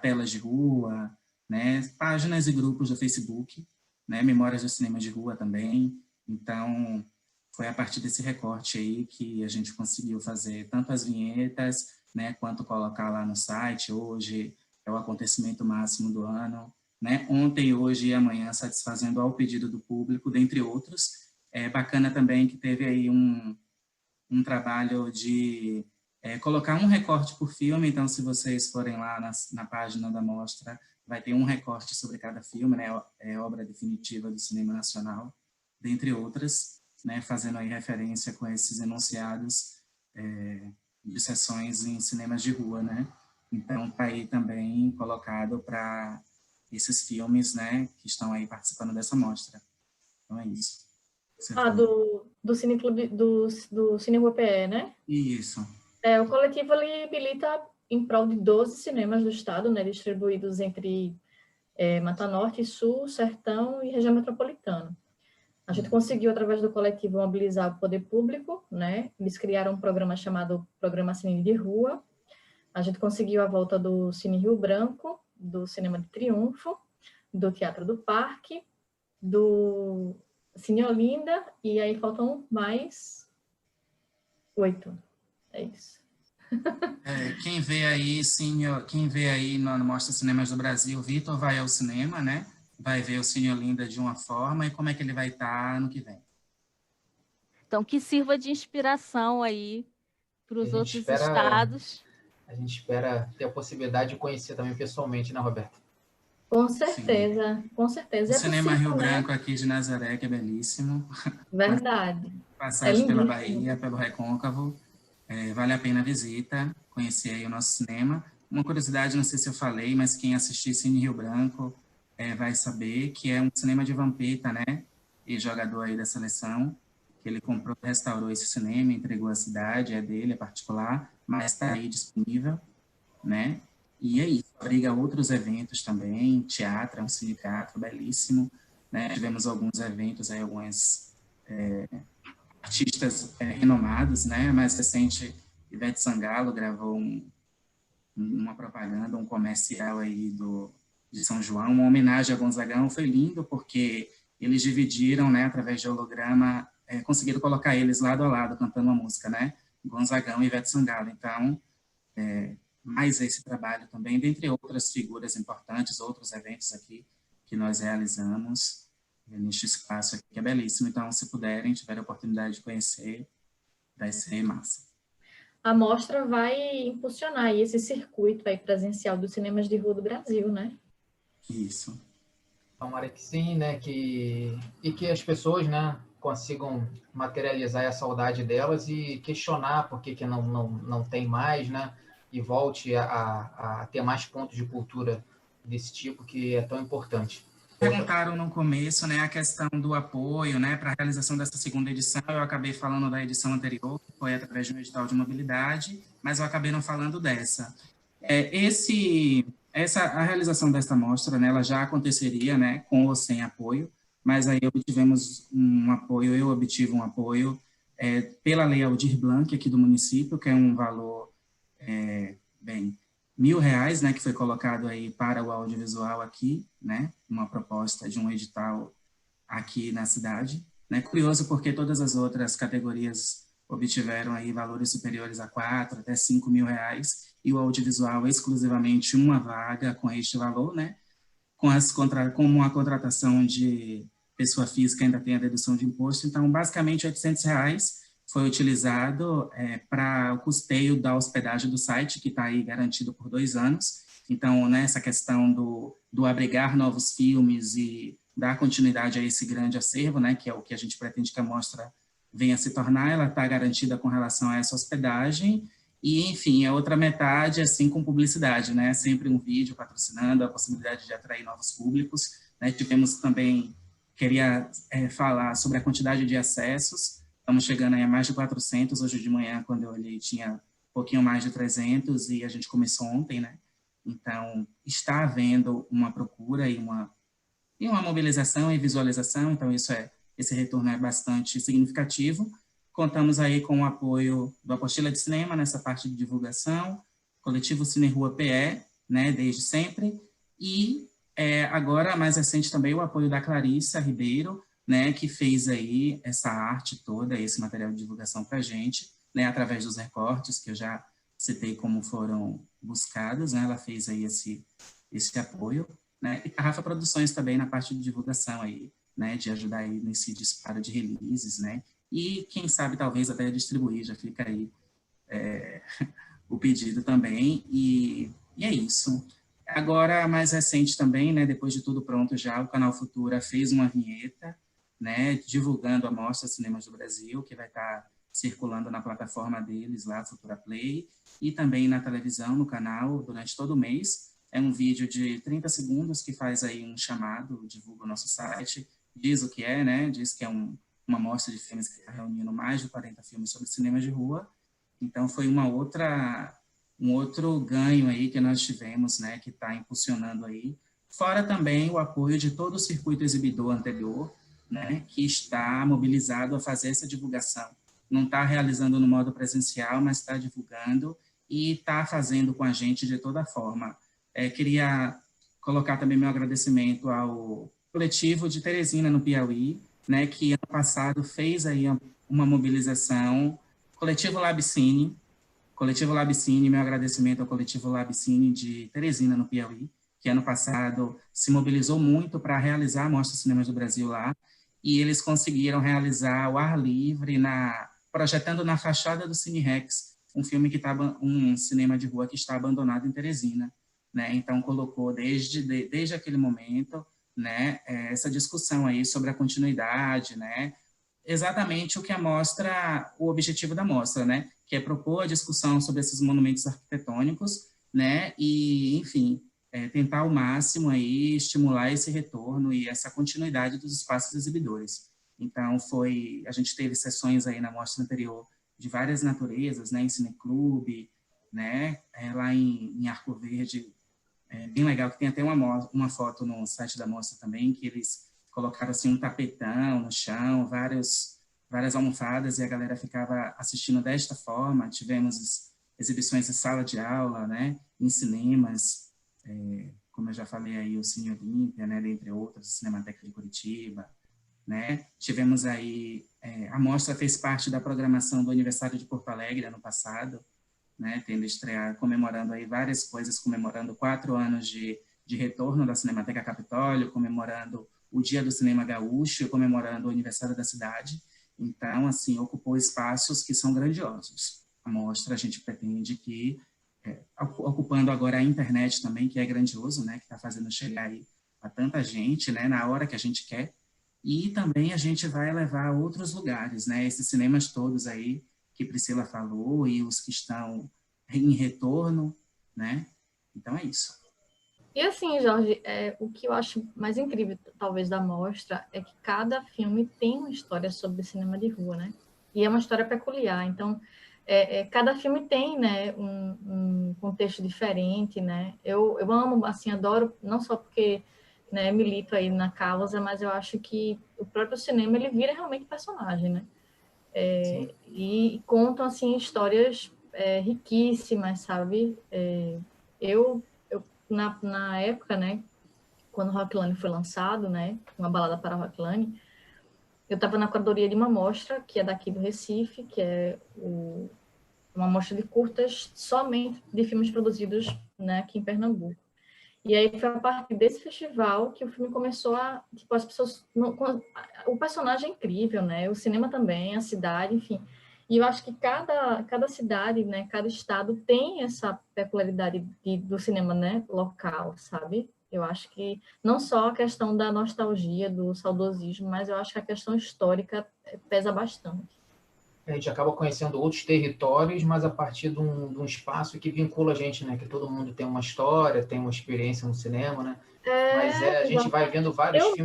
telas de rua, né? Páginas e grupos do Facebook, né? Memórias do cinema de rua também. Então, foi a partir desse recorte aí que a gente conseguiu fazer tanto as vinhetas, né? Quanto colocar lá no site. Hoje é o acontecimento máximo do ano, né? Ontem, hoje e amanhã, satisfazendo ao pedido do público, dentre outros. É bacana também que teve aí um trabalho de colocar um recorte por filme, então se vocês forem lá na página da mostra, vai ter um recorte sobre cada filme, né? É obra definitiva do cinema nacional, dentre outras, né? Fazendo aí referência com esses enunciados de sessões em cinemas de rua, né? Então, está aí também colocado para esses filmes, né, que estão aí participando dessa mostra. Então, é isso. Do Cineclube, do Cine Rua PE, né? Isso. O coletivo ele milita em prol de 12 cinemas do estado, né, distribuídos entre Mata Norte, Sul, Sertão e região metropolitana. A gente conseguiu, através do coletivo, mobilizar o poder público, né? Eles criaram um programa chamado Programa Cine de Rua. A gente conseguiu a volta do Cine Rio Branco, do Cinema de Triunfo, do Teatro do Parque, do Cine Olinda, e aí faltam mais 8. É isso. Quem vê aí na Mostra Cinemas do Brasil, Vitor vai ao cinema, né? Vai ver o Cine Olinda de uma forma, e como é que ele vai estar no que vem. Então, que sirva de inspiração aí para os outros estados. A gente espera ter a possibilidade de conhecer também pessoalmente, né, Roberto? Com certeza, sim. Com certeza. O Cinema Rio Branco aqui de Nazaré, que é belíssimo. Verdade. Passagem pela Bahia, pelo Recôncavo. Vale a pena a visita, conhecer aí o nosso cinema. Uma curiosidade, não sei se eu falei, mas quem assistir Cine Rio Branco vai saber que é um cinema de Vampeta, né? E jogador aí da seleção, que ele comprou, restaurou esse cinema, entregou à cidade, é dele, é particular, mas está aí disponível, né? E é isso, abriga outros eventos também, teatro, é um cine-teatro belíssimo, né? Tivemos alguns eventos aí, alguns artistas renomados, né? Mais recente, Ivete Sangalo gravou uma propaganda, um comercial aí de São João, uma homenagem a Gonzagão. Foi lindo porque eles dividiram, né, através de holograma, conseguiram colocar eles lado a lado, cantando uma música, né? Gonzagão e Ivete Sangalo. Então, mais esse trabalho também, dentre outras figuras importantes, outros eventos aqui que nós realizamos neste espaço aqui, que é belíssimo. Então, se puderem, tiverem a oportunidade de conhecer, vai ser massa. A mostra vai impulsionar aí esse circuito aí presencial dos cinemas de rua do Brasil, né? Isso. Tomara que sim, né? E que as pessoas, né, consigam materializar a saudade delas e questionar por que não tem mais, né? E volte a ter mais pontos de cultura desse tipo, que é tão importante. Perguntaram no começo, né, a questão do apoio, né, para a realização dessa segunda edição. Eu acabei falando da edição anterior, que foi através de um edital de mobilidade, mas eu acabei não falando dessa. A realização desta mostra, né, ela já aconteceria, né, com ou sem apoio, mas aí eu obtive um apoio pela Lei Aldir Blanc aqui do município, que é um valor, R$1.000, né, que foi colocado aí para o audiovisual aqui, né, uma proposta de um edital aqui na cidade, né. Curioso porque todas as outras categorias obtiveram aí valores superiores a R$4.000 até R$5.000, e o audiovisual exclusivamente uma vaga com este valor, né, como uma contratação de pessoa física ainda tem a dedução de imposto. Então, basicamente, R$800 foi utilizado para o custeio da hospedagem do site, que está aí garantido por 2 anos. Então, né, essa questão do abrigar novos filmes e dar continuidade a esse grande acervo, né, que é o que a gente pretende que a mostra venha a se tornar, ela está garantida com relação a essa hospedagem. E, enfim, a outra metade, assim, com publicidade, né, sempre um vídeo patrocinando, a possibilidade de atrair novos públicos, né? Tivemos também, queria falar sobre a quantidade de acessos, estamos chegando aí a mais de 400, hoje de manhã, quando eu olhei, tinha um pouquinho mais de 300, e a gente começou ontem, né? Então, está havendo uma procura e uma mobilização e visualização, então esse retorno é bastante significativo. Contamos aí com o apoio do Apostila de Cinema nessa parte de divulgação, Coletivo Cine Rua PE, né, desde sempre, e agora, mais recente também, o apoio da Clarissa Ribeiro, né, que fez aí essa arte toda, esse material de divulgação para a gente, né, através dos recortes, que eu já citei como foram buscados, né, ela fez aí esse apoio, né, e a Rafa Produções também na parte de divulgação aí, né, de ajudar aí nesse disparo de releases, né, e quem sabe talvez até distribuir, já fica aí o pedido também, e é isso. Agora, mais recente também, né, depois de tudo pronto já, o Canal Futura fez uma vinheta, né, divulgando a Mostra Cinemas do Brasil, que vai estar circulando na plataforma deles lá, Futura Play, e também na televisão, no canal, durante todo o mês. É um vídeo de 30 segundos que faz aí um chamado, divulga o nosso site, diz o que é, né, diz que é uma mostra de filmes que está reunindo mais de 40 filmes sobre cinema de rua. Então, foi um outro ganho aí que nós tivemos, né, que está impulsionando aí. Fora também o apoio de todo o circuito exibidor anterior, né, que está mobilizado a fazer essa divulgação. Não está realizando no modo presencial, mas está divulgando e está fazendo com a gente de toda forma. Queria colocar também meu agradecimento ao coletivo de Teresina, no Piauí, né, que ano passado fez aí uma mobilização, Coletivo Labcine, meu agradecimento ao Coletivo Labcine de Teresina, no Piauí, que ano passado se mobilizou muito para realizar a Mostra Cinemas do Brasil lá, e eles conseguiram realizar ao ar livre, projetando na fachada do Cine Rex, um cinema de rua que está abandonado em Teresina, né? Então colocou desde aquele momento, né, essa discussão aí sobre a continuidade, né? Exatamente o que o objetivo da mostra, né, que é propor a discussão sobre esses monumentos arquitetônicos, né, e, enfim, tentar ao máximo aí estimular esse retorno e essa continuidade dos espaços exibidores. Então, a gente teve sessões aí na mostra anterior de várias naturezas, né, em cineclube, né, lá em Arco Verde, bem legal, que tem até uma foto no site da mostra também, que eles colocaram assim um tapetão no chão, várias almofadas, e a galera ficava assistindo desta forma. Tivemos exibições em sala de aula, né, em cinemas, como eu já falei aí, o Cine Olímpia, né, dentre outros, Cinemateca de Curitiba, né. Tivemos aí, a mostra fez parte da programação do aniversário de Porto Alegre, ano passado, né, tendo estreado, comemorando aí várias coisas, comemorando 4 anos de retorno da Cinemateca Capitólio, comemorando o Dia do Cinema Gaúcho, comemorando o aniversário da cidade. Então, assim, ocupou espaços que são grandiosos. A mostra, a gente pretende que, ocupando agora a internet também, que é grandioso, né, que está fazendo chegar aí a tanta gente, né, na hora que a gente quer, e também a gente vai levar a outros lugares, né, esses cinemas todos aí, que Priscila falou, e os que estão em retorno, né? Então é isso. E assim, Jorge, o que eu acho mais incrível, talvez, da mostra é que cada filme tem uma história sobre cinema de rua, né? E é uma história peculiar. Então, cada filme tem, né, um contexto diferente, né? Eu amo, assim, adoro, não só porque, né, milito aí na causa, mas eu acho que o próprio cinema, ele vira realmente personagem, né? E contam, assim, histórias riquíssimas, sabe? Eu na época, né, quando o Rockline foi lançado, né, Uma Balada para Rockline, eu estava na curadoria de uma mostra, que é daqui do Recife, que é uma mostra de curtas somente de filmes produzidos, né, aqui em Pernambuco. E aí foi a partir desse festival que o filme começou tipo, as pessoas... O personagem é incrível, né? O cinema também, a cidade, enfim. E eu acho que cada cidade, né, cada estado tem essa peculiaridade do cinema, né, local, sabe? Eu acho que não só a questão da nostalgia, do saudosismo, mas eu acho que a questão histórica pesa bastante. A gente acaba conhecendo outros territórios, mas a partir de um espaço que vincula a gente, né? Que todo mundo tem uma história, tem uma experiência no cinema, né? Mas a gente vai vendo vários filmes.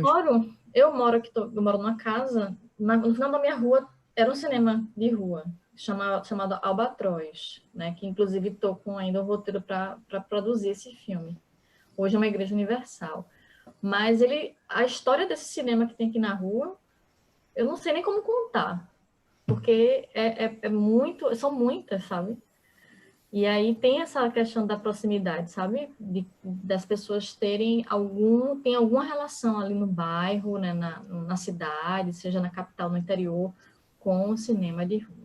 Eu moro aqui, eu moro numa casa, no final da minha rua era um cinema de rua, chamado Albatroz, né? Que inclusive estou com ainda o roteiro para produzir esse filme. Hoje é uma igreja universal. Mas a história desse cinema que tem aqui na rua, eu não sei nem como contar, porque são muitas, sabe? E aí tem essa questão da proximidade, sabe? Das pessoas tem alguma relação ali no bairro, né? na cidade, seja na capital, no interior, com o cinema de rua.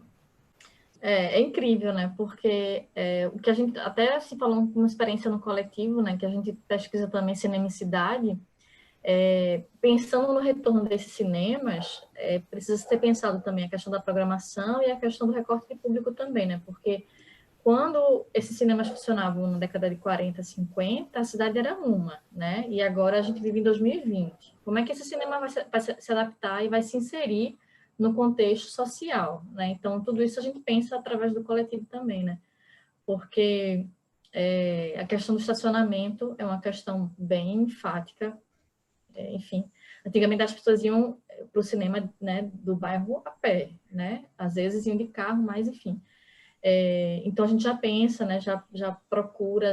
É incrível, né? Porque o que a gente, até se falando com uma experiência no coletivo, né? Que a gente pesquisa também cinema em cidade, pensando no retorno desses cinemas, precisa ser pensado também a questão da programação e a questão do recorte de público também, né? Porque quando esses cinemas funcionavam na década de 40, 50, a cidade era uma, né? E agora a gente vive em 2020. Como é que esse cinema vai se adaptar e vai se inserir no contexto social, né? Então, tudo isso a gente pensa através do coletivo também, né? Porque a questão do estacionamento é uma questão bem enfática. Enfim, antigamente as pessoas iam para o cinema, né, do bairro a pé, né? Às vezes iam de carro, mas enfim. Então a gente já pensa, né, já procura,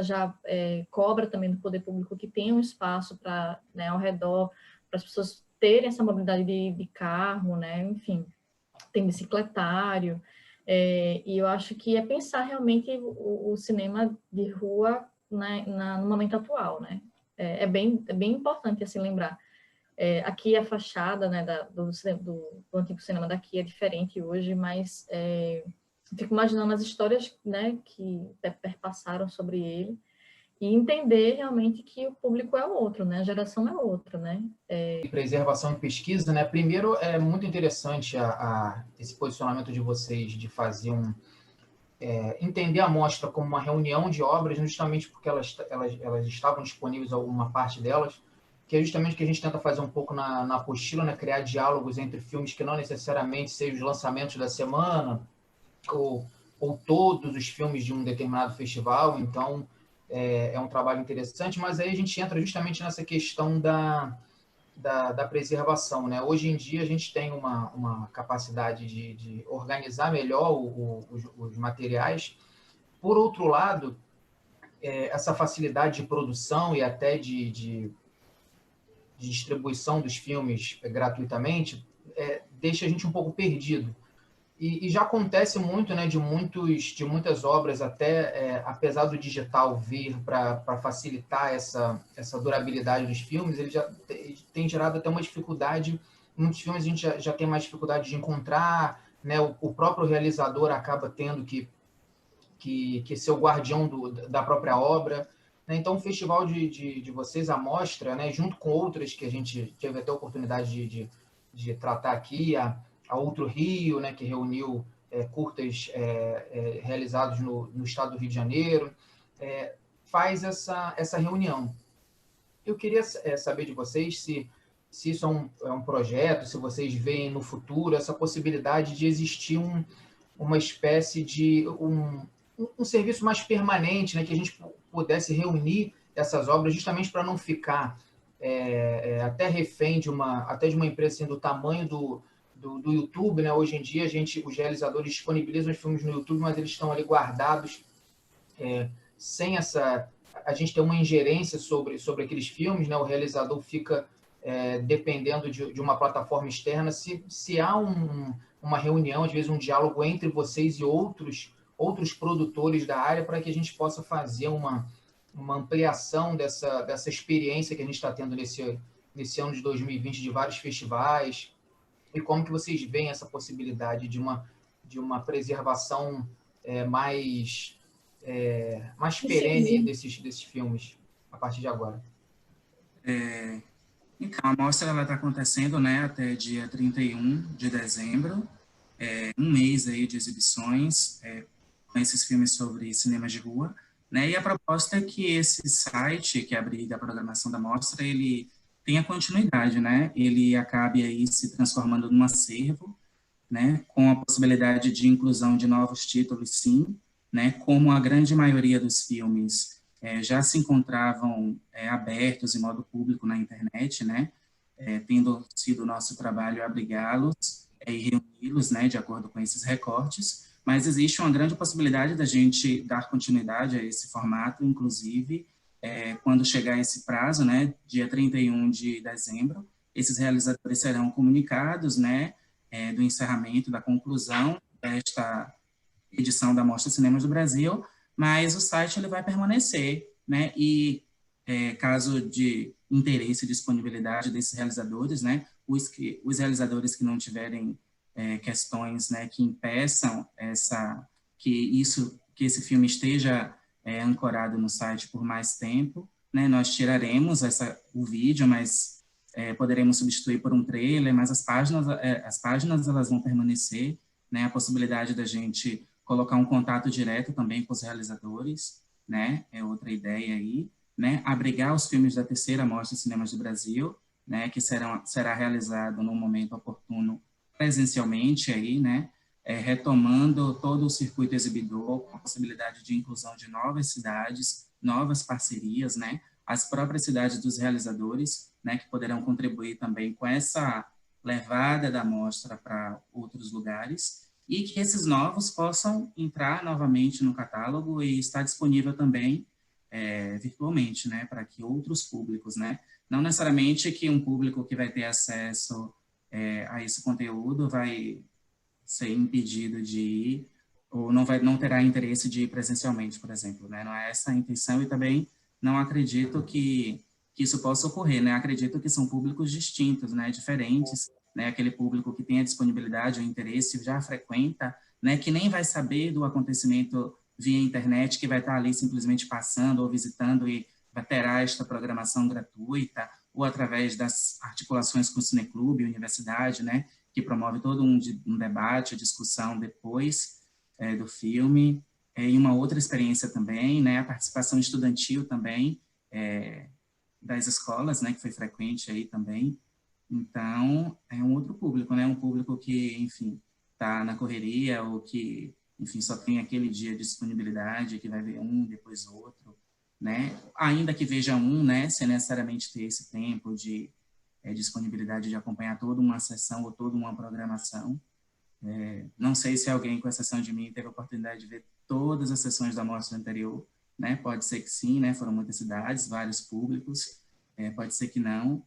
cobra também do poder público que tenha um espaço para, né, ao redor, para as pessoas terem essa mobilidade de carro, né, enfim, tem bicicletário, e eu acho que pensar realmente o cinema de rua, né, no momento atual, né, é bem importante assim lembrar. Aqui a fachada, né, do antigo cinema daqui é diferente hoje, mas fico imaginando as histórias, né, que perpassaram sobre ele e entender realmente que o público é outro, né, a geração é outra, né. Preservação e pesquisa, né? Primeiro, é muito interessante esse posicionamento de vocês de fazer entender a mostra como uma reunião de obras, justamente porque elas estavam disponíveis, alguma parte delas, que é justamente o que a gente tenta fazer um pouco na apostila, né? Criar diálogos entre filmes que não necessariamente sejam os lançamentos da semana, ou todos os filmes de um determinado festival. Então, é um trabalho interessante, mas aí a gente entra justamente nessa questão da preservação, né? Hoje em dia a gente tem uma capacidade de organizar melhor os materiais. Por outro lado, essa facilidade de produção e até de distribuição dos filmes gratuitamente deixa a gente um pouco perdido. E já acontece muito, né, de muitas obras, até apesar do digital vir para facilitar essa durabilidade dos filmes, ele já tem gerado até uma dificuldade. Muitos filmes a gente já tem mais dificuldade de encontrar, né, o próprio realizador acaba tendo que ser o guardião da própria obra. Né? Então, o festival de vocês, a mostra, né, junto com outras que a gente teve até a oportunidade de tratar aqui, a Outro Rio, né, que reuniu curtas realizados no estado do Rio de Janeiro, faz essa reunião. Eu queria saber de vocês se isso é um projeto, se vocês veem no futuro essa possibilidade de existir uma espécie de um serviço mais permanente, né, que a gente pudesse reunir essas obras justamente para não ficar até refém de uma empresa assim, do tamanho do YouTube, né? Hoje em dia os realizadores disponibilizam os filmes no YouTube, mas eles estão ali guardados sem a gente ter uma ingerência sobre aqueles filmes, né? O realizador fica dependendo de uma plataforma externa. Se há uma reunião, às vezes um diálogo entre vocês e outros produtores da área, para que a gente possa fazer uma ampliação dessa experiência que a gente está tendo nesse ano de 2020 de vários festivais. E como que vocês veem essa possibilidade de uma preservação mais perene desses filmes a partir de agora? Então, a mostra está acontecendo, né, até dia 31 de dezembro, um mês aí de exibições com esses filmes sobre cinemas de rua, né, e a proposta é que esse site que abriga a programação da mostra, ele tenha continuidade, né, ele acabe aí se transformando num acervo né, com a possibilidade de inclusão de novos títulos, sim, né, como a grande maioria dos filmes já se encontravam abertos em modo público na internet, né, tendo sido o nosso trabalho abrigá-los e reuni-los, né, de acordo com esses recortes, mas existe uma grande possibilidade da gente dar continuidade a esse formato, inclusive, quando chegar esse prazo, né, dia 31 de dezembro, esses realizadores serão comunicados, né, do encerramento, da conclusão desta edição da Mostra Cinemas do Brasil, mas o site ele vai permanecer, né, e caso de interesse e disponibilidade desses realizadores, né, os realizadores que não tiverem questões, né, que impeçam que esse filme esteja ancorado no site por mais tempo, né, nós tiraremos o vídeo, mas poderemos substituir por um trailer, mas as páginas elas vão permanecer, né, a possibilidade da gente colocar um contato direto também com os realizadores, né, é outra ideia aí, né, abrigar os filmes da terceira Mostra Cinemas do Brasil, né, que será realizado no momento oportuno presencialmente aí, né, retomando todo o circuito exibidor, com a possibilidade de inclusão de novas cidades, novas parcerias, né, as próprias cidades dos realizadores, né, que poderão contribuir também com essa levada da mostra para outros lugares, e que esses novos possam entrar novamente no catálogo e estar disponível também virtualmente, né, para que outros públicos, né, não necessariamente que um público que vai ter acesso a esse conteúdo vai ser impedido de ir ou não terá interesse de ir presencialmente, por exemplo, né, não é essa a intenção e também não acredito que isso possa ocorrer, né, acredito que são públicos distintos, né, diferentes, né, aquele público que tem a disponibilidade, o interesse, já frequenta, né, que nem vai saber do acontecimento via internet, que vai estar ali simplesmente passando ou visitando e terá esta programação gratuita, ou através das articulações com o Cineclube, universidade, né, que promove todo um debate, discussão depois do filme, e uma outra experiência também, né, a participação estudantil também, das escolas, né, que foi frequente aí também. Então, é um outro público, né, um público que, enfim, está na correria ou que, enfim, só tem aquele dia de disponibilidade, que vai ver um, depois outro, né, ainda que veja um, né, sem necessariamente ter esse tempo de disponibilidade de acompanhar toda uma sessão ou toda uma programação. Não sei se alguém, com exceção de mim, teve a oportunidade de ver todas as sessões da mostra anterior, né, pode ser que sim, né, foram muitas cidades, vários públicos, pode ser que não,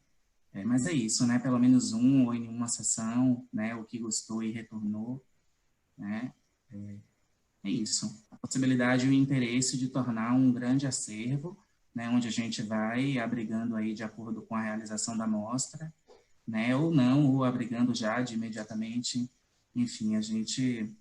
mas é isso, né, pelo menos um ou em uma sessão, né, o que gostou e retornou, né, é isso. A possibilidade e o interesse de tornar um grande acervo, né, onde a gente vai abrigando aí de acordo com a realização da mostra, né, ou não, ou abrigando já de imediatamente, enfim, a gente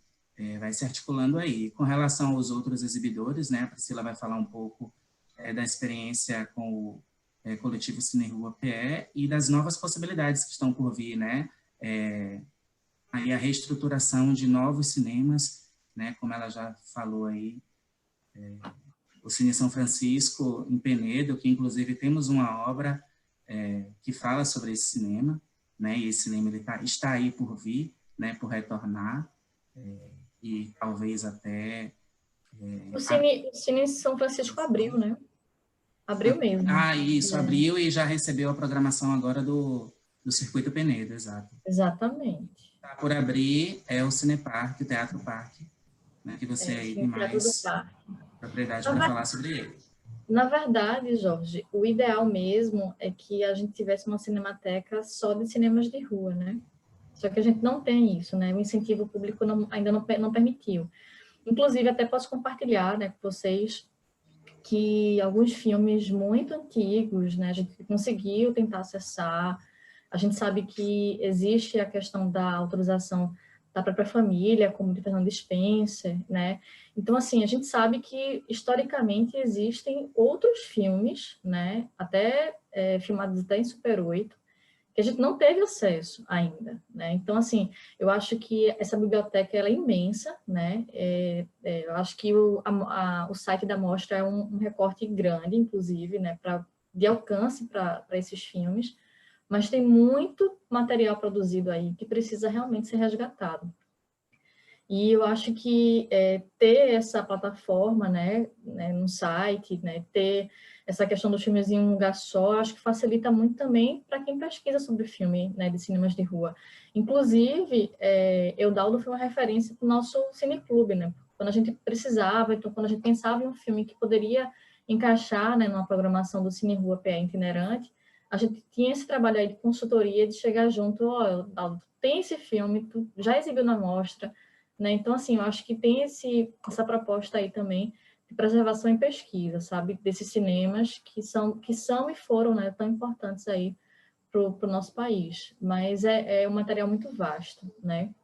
vai se articulando aí. Com relação aos outros exibidores, né, a Priscila vai falar um pouco da experiência com o coletivo Cine Rua PE e das novas possibilidades que estão por vir, né, aí a reestruturação de novos cinemas, né, como ela já falou aí, o Cine São Francisco, em Penedo, que inclusive temos uma obra que fala sobre esse cinema, né, e esse cinema ele está aí por vir, né, por retornar, e talvez até... O Cine São Francisco abriu, né? Abriu mesmo. Isso, abriu e já recebeu a programação agora do Circuito Penedo, exato. Exatamente. Está por abrir o Cineparque, o Teatro Parque, né, que você aí tem mais propriedade para falar sobre ele. Na verdade, Jorge, o ideal mesmo é que a gente tivesse uma cinemateca só de cinemas de rua, né? Só que a gente não tem isso, né? O incentivo público ainda não permitiu. Inclusive, até posso compartilhar, né, com vocês que alguns filmes muito antigos, né, a gente conseguiu tentar acessar. A gente sabe que existe a questão da autorização da própria família, como de Fernando Spencer, né? Então, assim, a gente sabe que, historicamente, existem outros filmes, né, até filmados até em Super 8, que a gente não teve acesso ainda, né? Então, assim, eu acho que essa biblioteca ela é imensa, né? Eu acho que o site da mostra é um recorte grande, inclusive, né, de alcance para esses filmes, mas tem muito material produzido aí que precisa realmente ser resgatado. E eu acho que ter essa plataforma, né, no site, né, ter essa questão dos filmes em um lugar só, acho que facilita muito também para quem pesquisa sobre filme, né, de cinemas de rua. Inclusive, Eudaldo foi uma referência para o nosso cineclube, né? Quando a gente precisava, então, quando a gente pensava em um filme que poderia encaixar, né, numa programação do Cine Rua PE itinerante, a gente tinha esse trabalho aí de consultoria, de chegar junto, Eudaldo, tem esse filme, tu já exibiu na mostra, né? Então, assim, eu acho que tem essa proposta aí também de preservação e pesquisa, sabe? Desses cinemas que são e foram, né, tão importantes aí para o nosso país. Mas é um material muito vasto, né?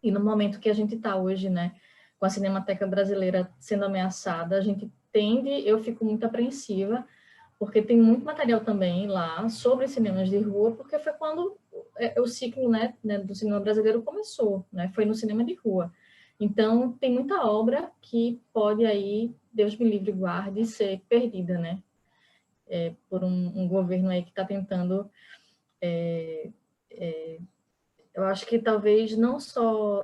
E no momento que a gente está hoje, né, com a Cinemateca Brasileira sendo ameaçada, a gente eu fico muito apreensiva, porque tem muito material também lá sobre cinemas de rua, porque foi quando o ciclo, né, do cinema brasileiro começou, né? Foi no cinema de rua. Então, tem muita obra que pode aí, Deus me livre e guarde, ser perdida, né? Por um governo aí que está tentando... eu acho que talvez não só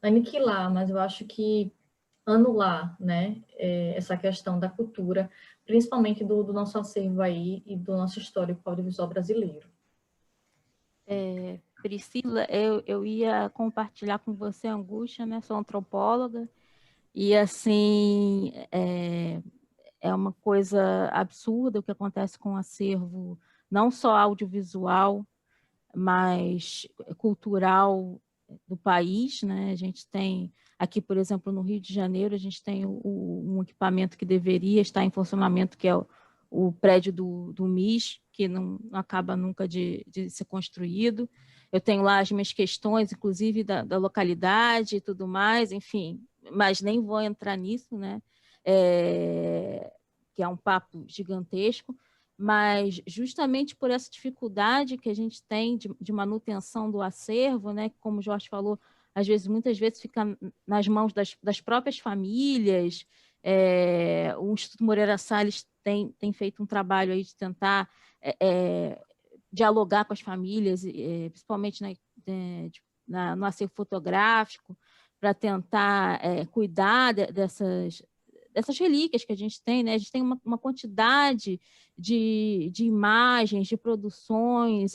aniquilar, mas eu acho que anular, né? Essa questão da cultura, principalmente do nosso acervo aí e do nosso histórico audiovisual brasileiro. Priscila, eu ia compartilhar com você a angústia, né? Sou antropóloga, e assim, é uma coisa absurda o que acontece com o acervo, não só audiovisual, mas cultural do país, né? A gente tem aqui, por exemplo, no Rio de Janeiro, a gente tem um equipamento que deveria estar em funcionamento, que é o prédio do MIS, que não acaba nunca de ser construído. Eu tenho lá as minhas questões, inclusive da localidade e tudo mais, enfim, mas nem vou entrar nisso, né? Que é um papo gigantesco, mas justamente por essa dificuldade que a gente tem de manutenção do acervo, né? Como o Jorge falou, muitas vezes fica nas mãos das próprias famílias. O Instituto Moreira Salles tem feito um trabalho aí de tentar dialogar com as famílias, principalmente no acervo fotográfico, para tentar cuidar dessas relíquias que a gente tem, né? A gente tem uma quantidade de imagens, de produções,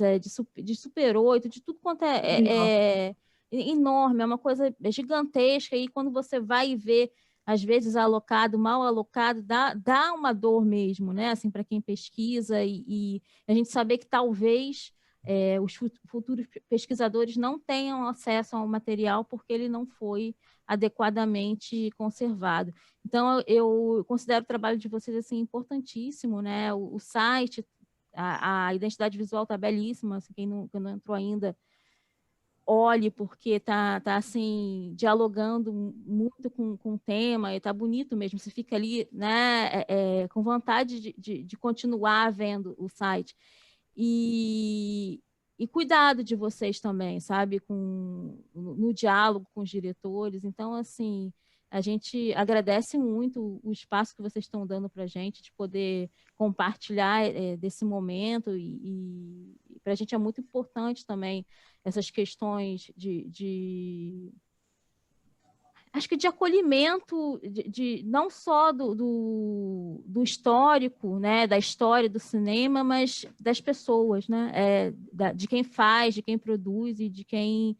de Super 8, de tudo quanto é enorme, é uma coisa gigantesca, e quando você vai e vê, às vezes, alocado, mal alocado, dá uma dor mesmo, né? Assim, para quem pesquisa, e a gente saber que talvez os futuros pesquisadores não tenham acesso ao material porque ele não foi adequadamente conservado. Então, eu considero o trabalho de vocês assim, importantíssimo, né? O site, a identidade visual está belíssima, assim, quem não entrou ainda, olhe, porque está assim, dialogando muito com o tema, e está bonito mesmo, você fica ali, né, com vontade de continuar vendo o site. E cuidado de vocês também, sabe, no diálogo com os diretores. Então, assim, a gente agradece muito o espaço que vocês estão dando para a gente, de poder compartilhar desse momento, e para a gente é muito importante também essas questões acho que de acolhimento, não só do histórico, né, da história do cinema, mas das pessoas, né, de quem faz, de quem produz e de quem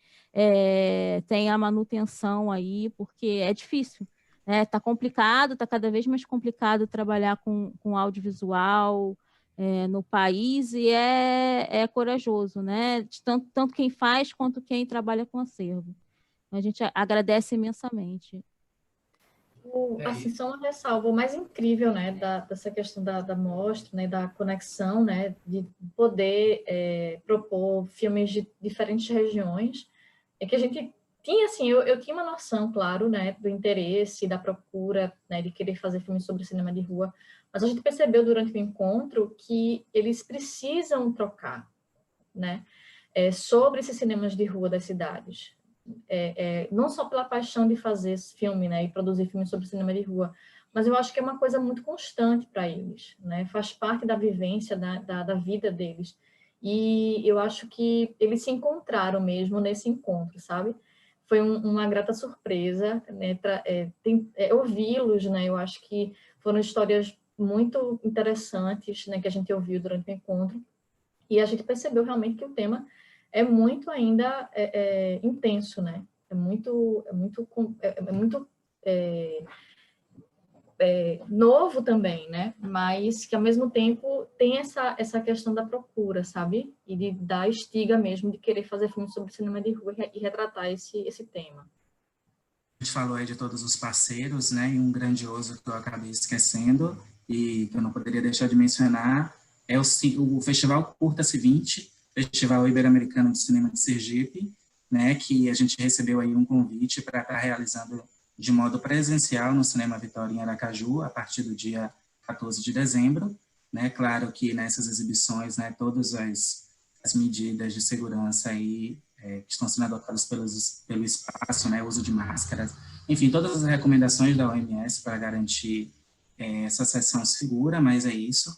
tem a manutenção aí, porque é difícil, né, está complicado, está cada vez mais complicado trabalhar com audiovisual no país, e é corajoso, né, tanto quem faz quanto quem trabalha com acervo. A gente agradece imensamente. Assim, só uma ressalva, o mais incrível, né, dessa questão da mostra, né, da conexão, né, de poder propor filmes de diferentes regiões, é que a gente tinha, assim, eu tinha uma noção, claro, né, do interesse, da procura, né, de querer fazer filmes sobre cinema de rua, mas a gente percebeu durante o encontro que eles precisam trocar, né, sobre esses cinemas de rua das cidades. Não só pela paixão de fazer filme, né, e produzir filmes sobre cinema de rua, mas eu acho que é uma coisa muito constante para eles, né, faz parte da vivência, da vida deles. e eu acho que eles se encontraram mesmo nesse encontro, sabe? Foi uma grata surpresa, né, ouvi-los, né? Eu acho que foram histórias muito interessantes, né, que a gente ouviu durante o encontro, e a gente percebeu realmente que o tema é muito ainda intenso, né? Novo também, né? Mas que ao mesmo tempo tem essa questão da procura, sabe? E da estiga mesmo de querer fazer filmes sobre cinema de rua e retratar esse tema. A gente falou aí de todos os parceiros, né? E um grandioso que eu acabei esquecendo e que eu não poderia deixar de mencionar é o Festival Curta-se 20, Festival Ibero-Americano de Cinema de Sergipe, né? Que a gente recebeu aí um convite para estar realizando de modo presencial no Cinema Vitória em Aracaju, a partir do dia 14 de dezembro, né? Claro que nessas exibições, né, todas as medidas de segurança aí que estão sendo adotadas pelo espaço, né, uso de máscaras, enfim, todas as recomendações da OMS para garantir essa sessão segura, mas é isso.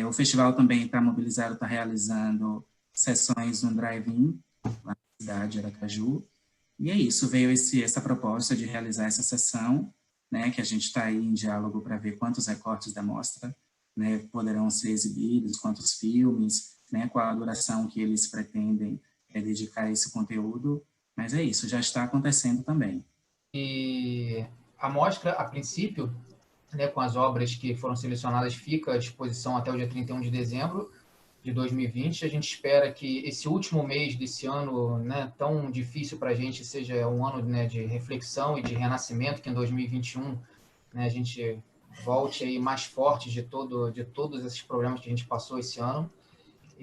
O festival também está mobilizado, está realizando sessões no drive-in, na cidade de Aracaju. E é isso, veio essa proposta de realizar essa sessão, né, que a gente está aí em diálogo para ver quantos recortes da mostra, né, poderão ser exibidos, quantos filmes, né, qual a duração que eles pretendem dedicar a esse conteúdo, mas é isso, já está acontecendo também. E a mostra, a princípio, né, com as obras que foram selecionadas, fica à disposição até o dia 31 de dezembro de 2020. A gente espera que esse último mês desse ano, né, tão difícil para a gente, seja um ano, né, de reflexão e de renascimento, que em 2021, né, a gente volte aí mais forte de todos esses problemas que a gente passou esse ano,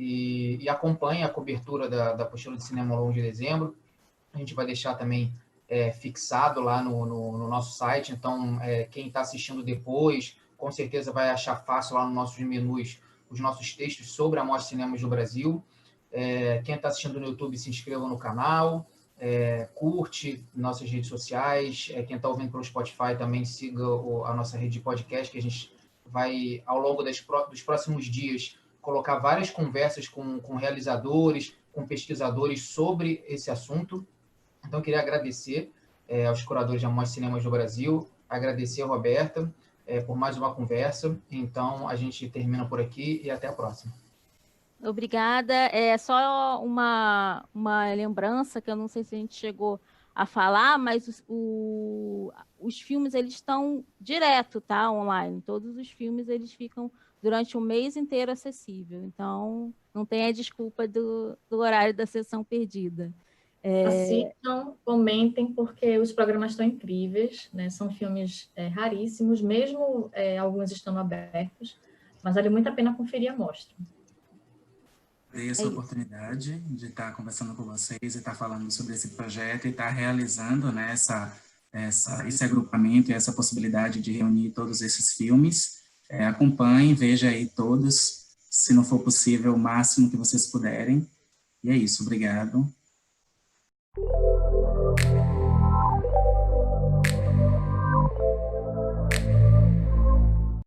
e acompanhe a cobertura da Apostila de Cinema ao longo de dezembro. A gente vai deixar também fixado lá no nosso site, então quem está assistindo depois, com certeza vai achar fácil lá nos nossos menus os nossos textos sobre a Mostra Cinemas do Brasil. Quem está assistindo no YouTube, se inscreva no canal, curte nossas redes sociais, quem está ouvindo pelo Spotify também siga a nossa rede de podcast, que a gente vai, ao longo dos próximos dias, colocar várias conversas com realizadores, com pesquisadores sobre esse assunto. Então, eu queria agradecer aos curadores da Mostra Cinemas do Brasil, agradecer a Roberta por mais uma conversa. Então, a gente termina por aqui e até a próxima. Obrigada. É só uma lembrança, que eu não sei se a gente chegou a falar, mas os filmes, eles estão direto, tá? Online. Todos os filmes, eles ficam durante o mês inteiro acessível. Então, não tem a desculpa do horário da sessão perdida. Assistam, comentem, porque os programas estão incríveis, né? São filmes raríssimos, mesmo alguns estão abertos, mas vale muito a pena conferir a mostra. Essa oportunidade de estar conversando com vocês e estar falando sobre esse projeto e estar realizando, né, esse agrupamento e essa possibilidade de reunir todos esses filmes. Acompanhem, veja aí todos, se não for possível, o máximo que vocês puderem. E é isso, obrigado.